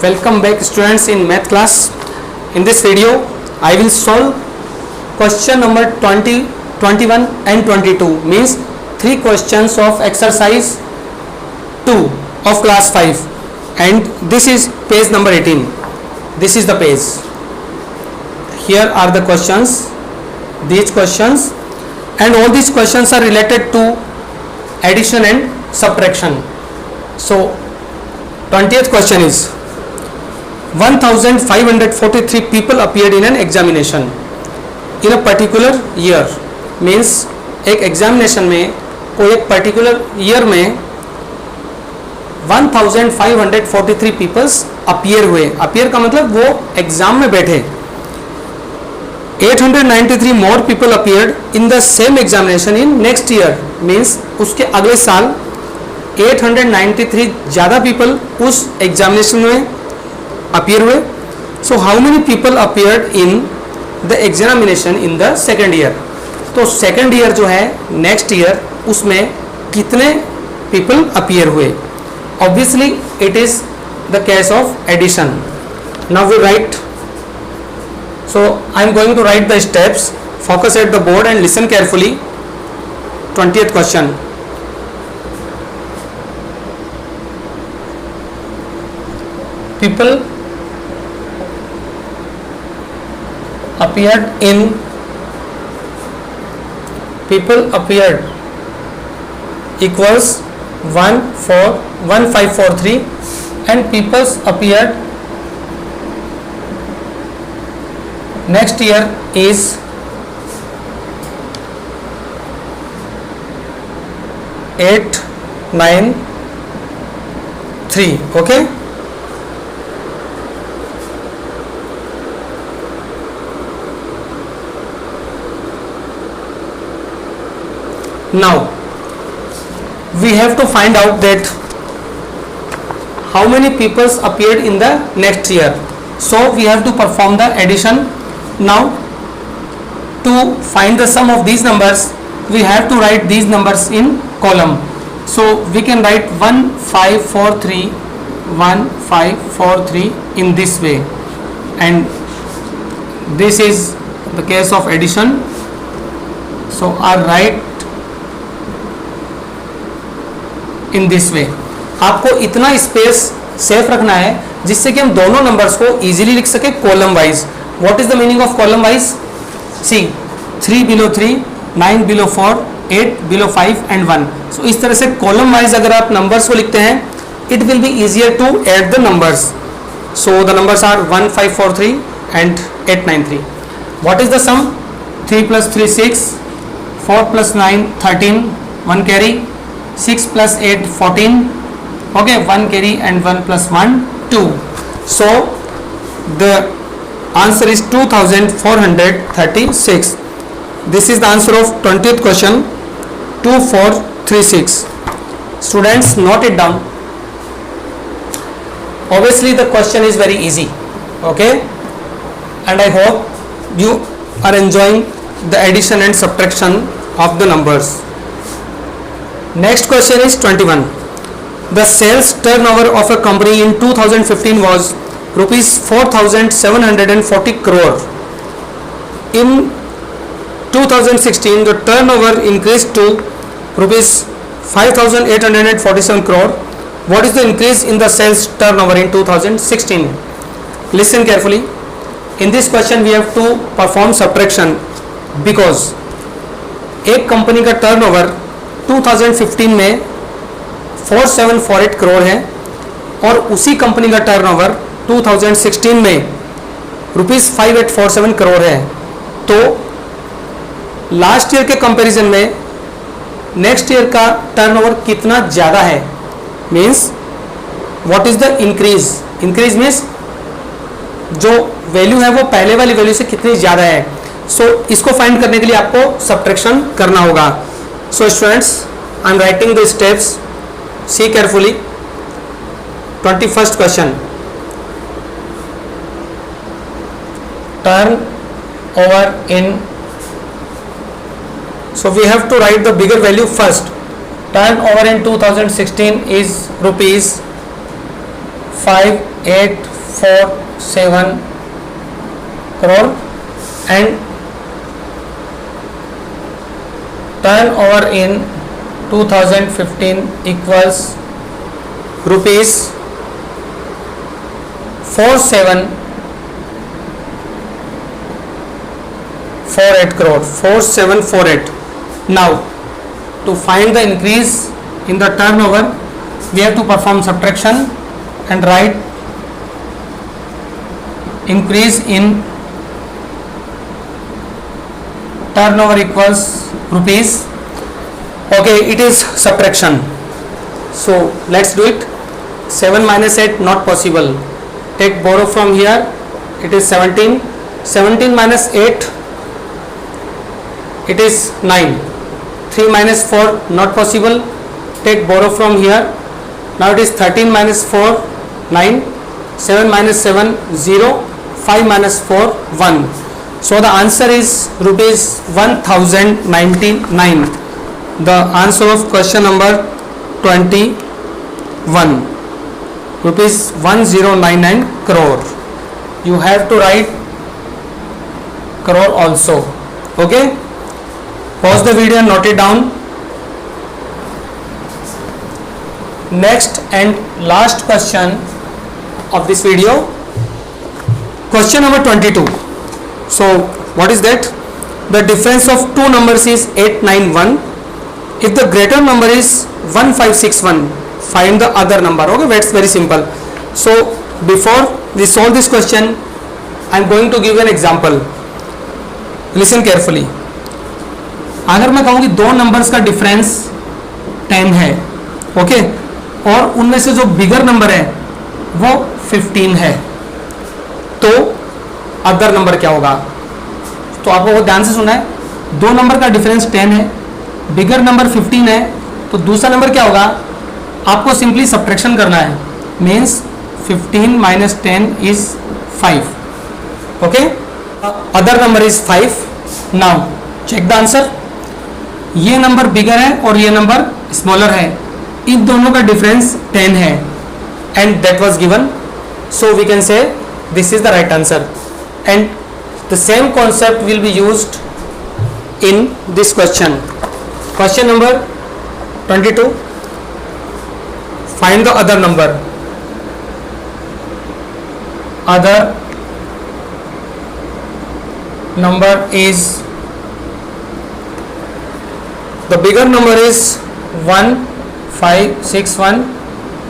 Welcome back students in math class. In this video I will solve question number 20, 21 and 22, means 3 questions of exercise 2 of class 5, and this is page number 18. This is the page. Here are the questions, these questions, and all these questions are related to addition and subtraction. So 20th question is 1543 people appeared in an examination in a particular year. means एक examination में कोई एक particular year में 1543 peoples appear हुए. Appear का मतलब वो exam में बैठे. 893 more people appeared in the same examination in next year. Means उसके अगले साल 893 ज़्यादा पीपल उस एग्जामिनेशन में अपीयर हुए. So how many people appeared in the examination in the second year. तो सेकेंड ईयर जो है नेक्स्ट ईयर, उसमें कितने पीपल अपीयर हुए. Obviously it is the case of addition. Now we write. So I am going to write the steps. Focus at the board and listen carefully. 20th question. People appeared equals 1543 and peoples appeared next year is 893. okay. Now we have to find out that how many peoples appeared in the next year. So we have to perform the addition. Now to find the sum of these numbers, we have to write these numbers in column. So we can write 1543 in this way, and this is the case of addition. So I'll write in this way. आपको इतना space safe रखना है जिससे कि हम दोनों numbers को easily लिख सके column wise. What is the meaning of column wise? See 3 below 3, 9 below 4, 8 below 5 and 1. So इस तरह से कॉलम वाइज अगर आप नंबर्स को लिखते हैं, it will be easier to add the numbers. So the numbers are 1543 and 893. What is the sum? 3 + 3 6, 4 + 9 13, 1 carry, 6 + 8 14, okay, 1 carry and 1 + 1 2. So the answer is 2436. This is the answer of 20th question, 2436. Students, note it down. Obviously the question is very easy, okay, and I hope you are enjoying the addition and subtraction of the numbers. Next question is 21. The sales turnover of a company in 2015 was rupees 4,740 crore. In 2016 the turnover increased to rupees 5,847 crore. What is the increase in the sales turnover in 2016? Listen carefully. In this question we have to perform subtraction because एक company का turnover 2015 में 4748 करोड़ है और उसी company का turnover 2016 में ₹5847 करोड़ है. तो लास्ट ईयर के कंपैरिजन में नेक्स्ट ईयर का टर्नओवर कितना ज़्यादा है. Means what is the increase. Increase means जो वैल्यू है वो पहले वाली वैल्यू से कितनी ज़्यादा है. सो इसको फाइंड करने के लिए आपको सब्ट्रैक्शन करना होगा. So students, I am writing the steps. See carefully. 21st question. Turnover in. So we have to write the bigger value first. Turnover in 2016 is rupees 5 847 crore and turnover in 2015 equals rupees 4748 crore, 4748. Now to find the increase in the turnover, we have to perform subtraction and write increase in turnover equals rupees. Okay, it is subtraction, so let's do it. 7 minus 8 not possible. Take borrow from here, it is 17. 17 minus 8, it is 9. 3 minus 4 not possible. Take borrow from here, now it is 13 minus 4 9. 7 minus 7 0. 5 minus 4 1. So the answer is rupees 1099. The answer of question number 21, rupees 1099 crore. You have to write crore also. Okay, pause the video and note it down. Next and last question of this video, question number 22. So what is that? The difference of two numbers is 891. If the greater number is 1561, find the other number. Okay, that's very simple. So before we solve this question, I am going to give you an example. Listen carefully. अगर मैं कहूँ कि दो numbers का difference 10 है, okay, और उनमें से जो बिगर नंबर है वो 15 है, तो अदर नंबर क्या होगा? तो आपको वो ध्यान से सुना है. दो नंबर का डिफरेंस 10 है, बिगर नंबर 15 है, तो दूसरा नंबर क्या होगा? आपको सिंपली सब्ट्रैक्शन करना है. Means 15 minus 10 is 5. Okay, other number is 5. Now check the answer. ये नंबर बिगर है और ये नंबर स्मॉलर है. इन दोनों का डिफरेंस 10 है and that was given. So we can say this is the right answer. And the same concept will be used in this question. Question number 22. Find the other number. Other number is, the bigger number is 1561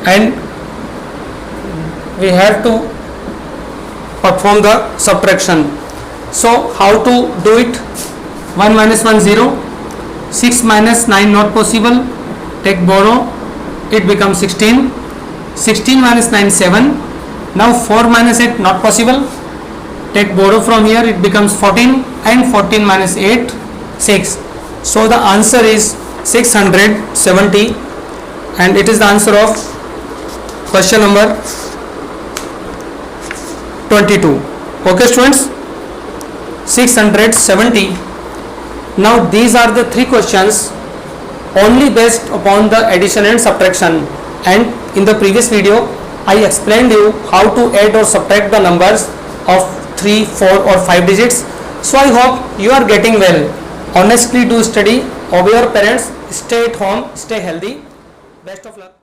and we have to perform the subtraction. So how to do it? 1 minus 1 0. 6 minus 9 not possible. Take borrow, it becomes 16. 16 minus 9 7. Now 4 minus 8 not possible. Take borrow from here, it becomes 14, and 14 minus 8 6. So the answer is 670 and it is the answer of question number 22. Okay students, 670. Now these are the three questions only based upon the addition and subtraction, and in the previous video I explained you how to add or subtract the numbers of 3, 4 or 5 digits. So I hope you are getting well. Honestly do study, obey your parents, stay at home, stay healthy. Best of luck.